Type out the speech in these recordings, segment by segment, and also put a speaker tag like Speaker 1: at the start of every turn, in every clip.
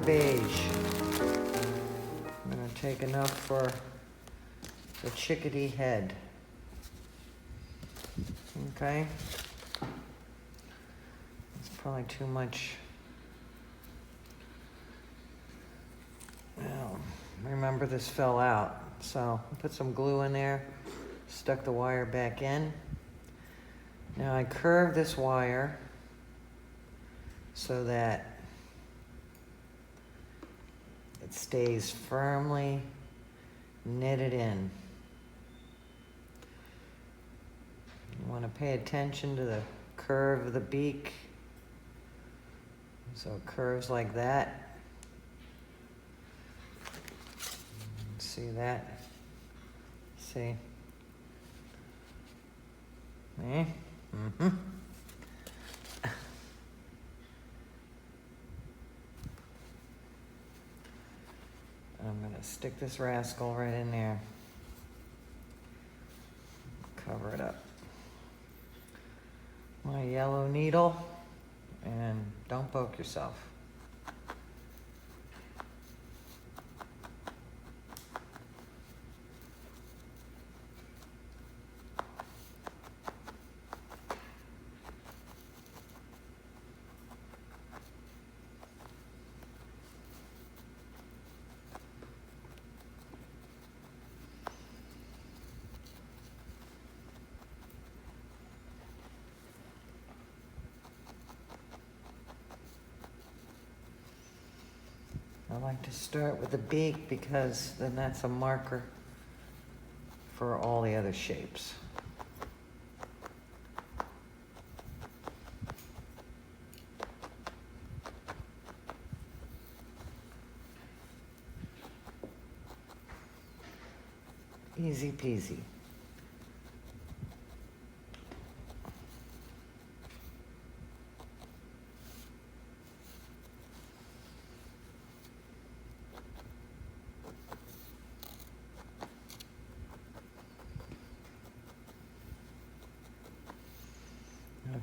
Speaker 1: beige. I'm gonna take enough for the chickadee head. Okay. It's probably too much. Well, remember this fell out, so I put some glue in there, stuck the wire back in. Now I curve this wire so that it stays firmly knitted in. You want to pay attention to the curve of the beak. So it curves like that. See that? See? Eh? Mm-hmm. I'm going to stick this rascal right in there. Cover it up. My yellow needle, and don't poke yourself. I like to start with the beak because then that's a marker for all the other shapes. Easy peasy.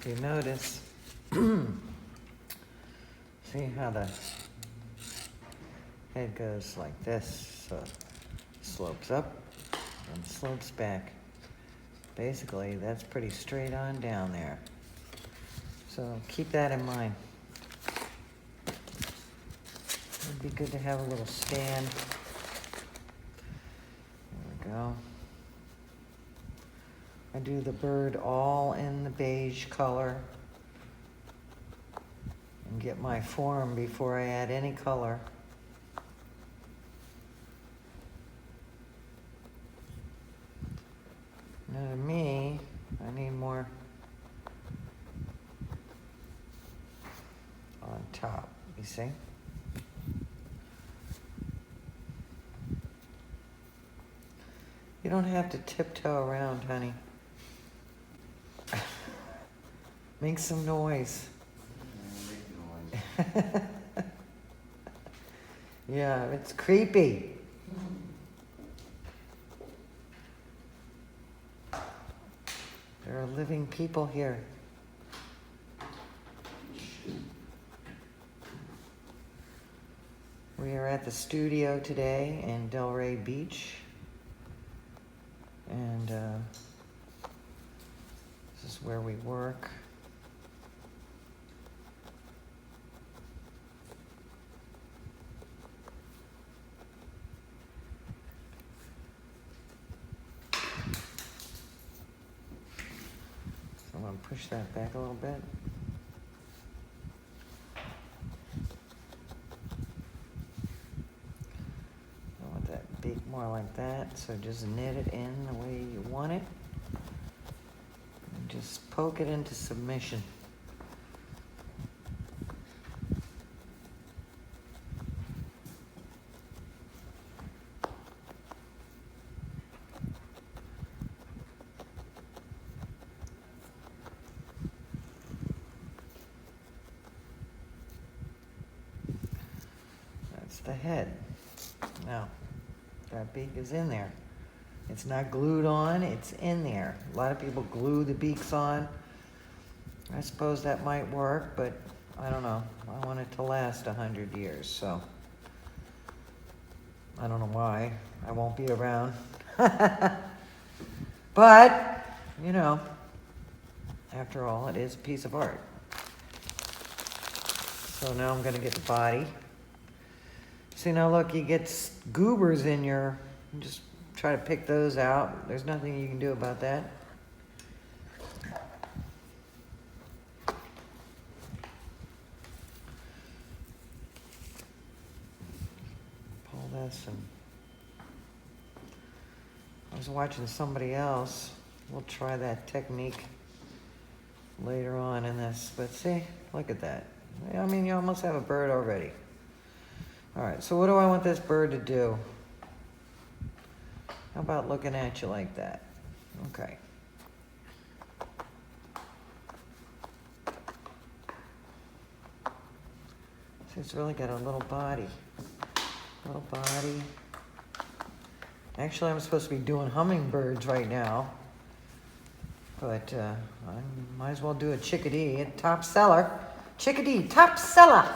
Speaker 1: If you notice, see how the head goes like this, so it slopes up and slopes back. Basically, that's pretty straight on down there. So keep that in mind. It'd be good to have a little stand. There we go. I do the bird all in the beige color and get my form before I add any color. Now to me, I need more on top, you see? You don't have to tiptoe around, honey. Make some noise. Yeah, it's creepy. There are living people here. We are at the studio today in Delray Beach. And this is where we work. I'm going to push that back a little bit. I want that beak more like that, so just knit it in the way you want it. And just poke it into submission. The head. Now, that beak is in there. It's not glued on, it's in there. A lot of people glue the beaks on. I suppose that might work, but I don't know. I want it to last 100 years, so I don't know why. I won't be around. But, you know, after all, it is a piece of art. So now I'm going to get the body. See, now look, you get goobers in your, just try to pick those out. There's nothing you can do about that. Pull this and I was watching somebody else. We'll try that technique later on in this. But see, look at that. I mean, you almost have a bird already. All right, so what do I want this bird to do? How about looking at you like that? Okay. See, it's really got a little body. Little body. Actually, I'm supposed to be doing hummingbirds right now. But I might as well do a chickadee. Top seller. Chickadee, top seller.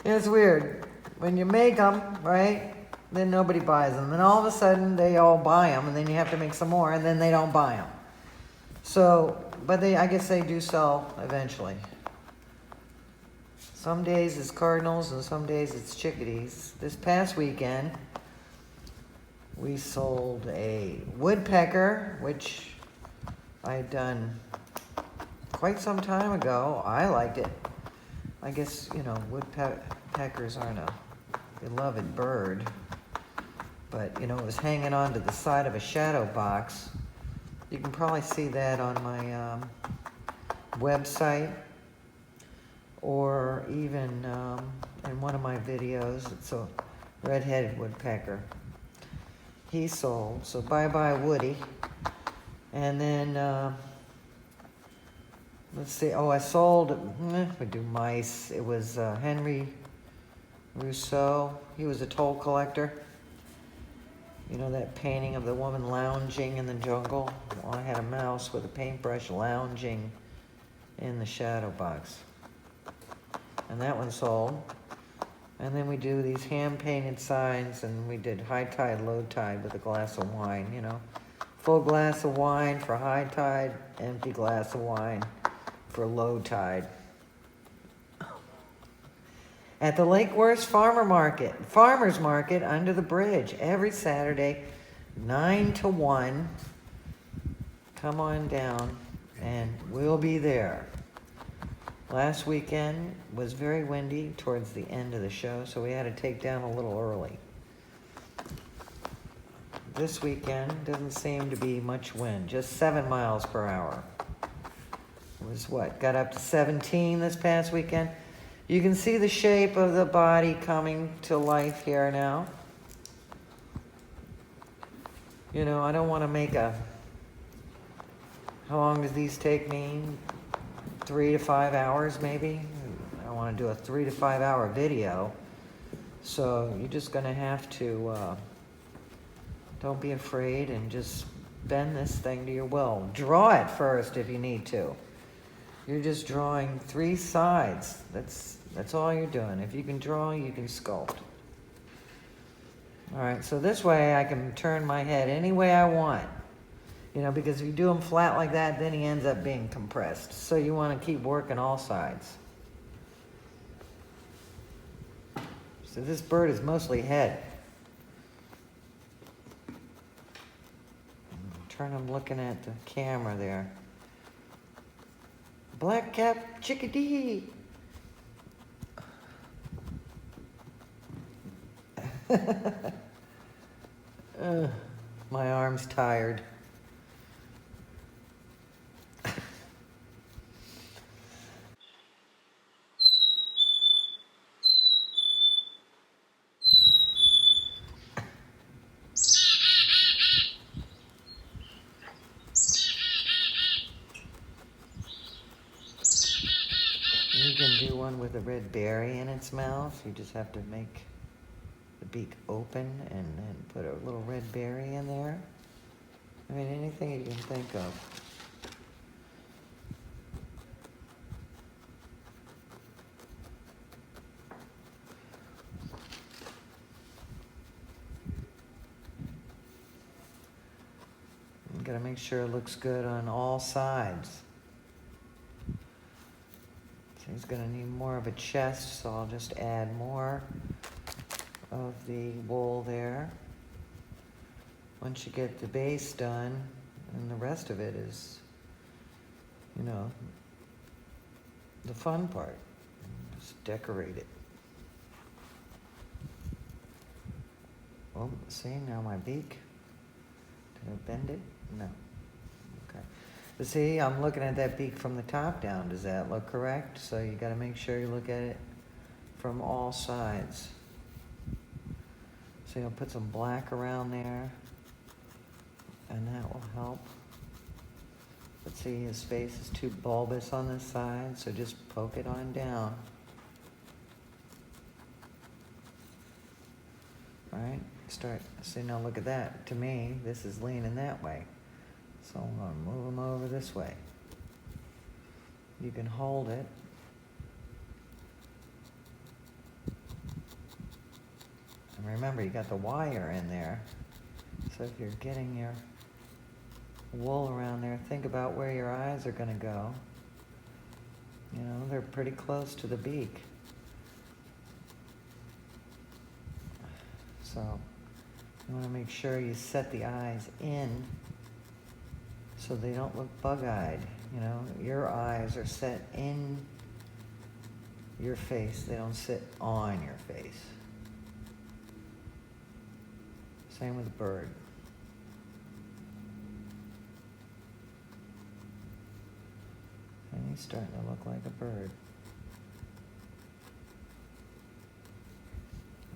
Speaker 1: It's weird. When you make them, right, then nobody buys them. Then all of a sudden, they all buy them, and then you have to make some more, and then they don't buy them. So, but I guess they do sell eventually. Some days it's cardinals, and some days it's chickadees. This past weekend, we sold a woodpecker, which I had done quite some time ago. I liked it. I guess, you know, woodpeckers aren't a beloved bird, but, you know, it was hanging on to the side of a shadow box. You can probably see that on my website, or even in one of my videos. It's a red-headed woodpecker. He sold, so bye-bye Woody. And then, let's see, oh, I sold, we do mice. It was Henry Rousseau. He was a toll collector. You know that painting of the woman lounging in the jungle? Well, I had a mouse with a paintbrush lounging in the shadow box. And that one sold. And then we do these hand-painted signs, and we did high tide, low tide with a glass of wine, you know. Full glass of wine for high tide, empty glass of wine for low tide. At the Lake Worth Farmer's Market under the bridge, every Saturday, 9 to 1. Come on down, and we'll be there. Last weekend was very windy towards the end of the show, so we had to take down a little early. This weekend doesn't seem to be much wind, just 7 miles per hour. It was what, got up to 17 this past weekend? You can see the shape of the body coming to life here now. You know, I don't want to make how long does these take me? 3 to 5 hours maybe. I want to do a 3 to 5 hour video. So you're just going to have to, don't be afraid and just bend this thing to your will. Draw it first if you need to. You're just drawing 3 sides. That's all you're doing. If you can draw, you can sculpt. All right, so this way I can turn my head any way I want. You know, because if you do them flat like that, then he ends up being compressed. So you want to keep working all sides. So this bird is mostly head. Turn him looking at the camera there. Black-capped chickadee. My arm's tired. You can do one with a red berry in its mouth. You just have to make the beak open and then put a little red berry in there. I mean, anything you can think of. gotta make sure it looks good on all sides. So he's gonna need more of a chest, so I'll just add more of the wool there. Once you get the base done, and the rest of it is, you know, the fun part. Just decorate it. Oh, see, now my beak. Did I bend it? No. Okay. But see, I'm looking at that beak from the top down. Does that look correct? So you gotta make sure you look at it from all sides. So you'll put some black around there, and that will help. But see, his face is too bulbous on this side, so just poke it on down. All right, start, see, now look at that. To me, this is leaning that way. So I'm gonna move him over this way. You can hold it. And remember, you got the wire in there. So if you're getting your wool around there, think about where your eyes are gonna go. You know, they're pretty close to the beak. So you wanna make sure you set the eyes in so they don't look bug-eyed. You know, your eyes are set in your face. They don't sit on your face. Same with the bird. And he's starting to look like a bird.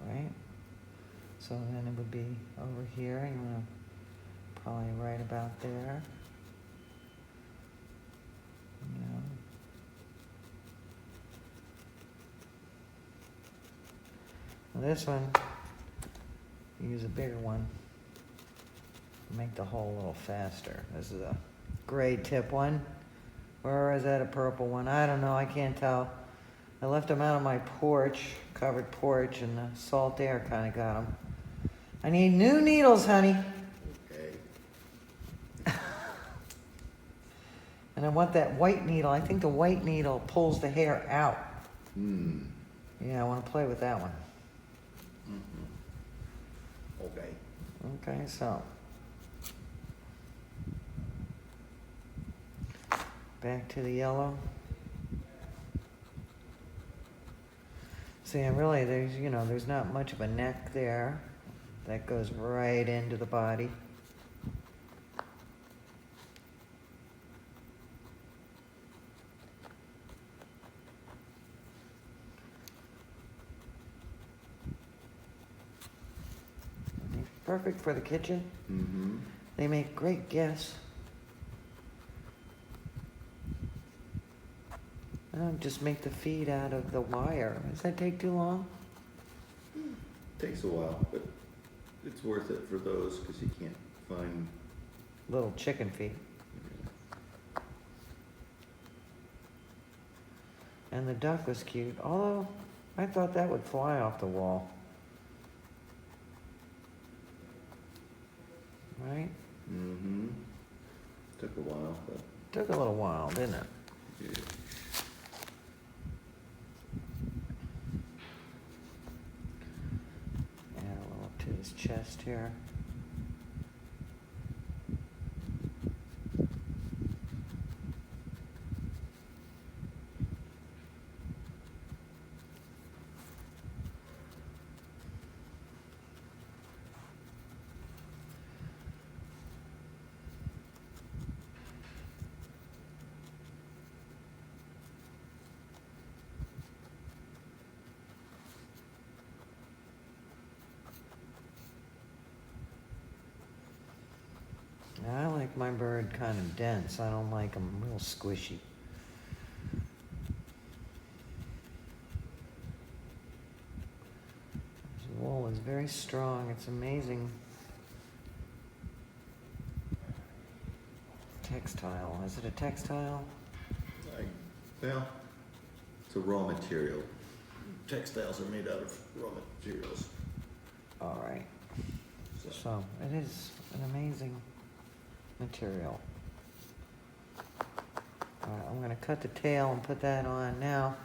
Speaker 1: Right? So then it would be over here. You want to probably right about there. You know. Well, this one, use a bigger one. Make the hole a little faster. This is a gray tip one. Or is that a purple one? I don't know, I can't tell. I left them out on my porch, covered porch, and the salt air kind of got them. I need new needles, honey.
Speaker 2: Okay.
Speaker 1: And I want that white needle. I think the white needle pulls the hair out. Yeah, I want to play with that one.
Speaker 2: Okay.
Speaker 1: Okay, so. Back to the yellow. See, and really, there's not much of a neck there. That goes right into the body. Perfect for the kitchen.
Speaker 2: Mm-hmm.
Speaker 1: They make great gifts. Just make the feed out of the wire. Does that take too long?
Speaker 2: Takes a while, but it's worth it for those because you can't find
Speaker 1: Little chicken feet. And the duck was cute, although I thought that would fly off the wall. Right?
Speaker 2: Mm-hmm. Took a while, but
Speaker 1: Took a little while, didn't it?
Speaker 2: yeah.
Speaker 1: Add a little to his chest here. I like my bird kind of dense. I don't like them real squishy. This wool is very strong. It's amazing. Textile. Is it a textile?
Speaker 2: Well, it's a raw material. Textiles are made out of raw materials.
Speaker 1: All right. So it is an amazing material. Alright, I'm gonna cut the tail and put that on now.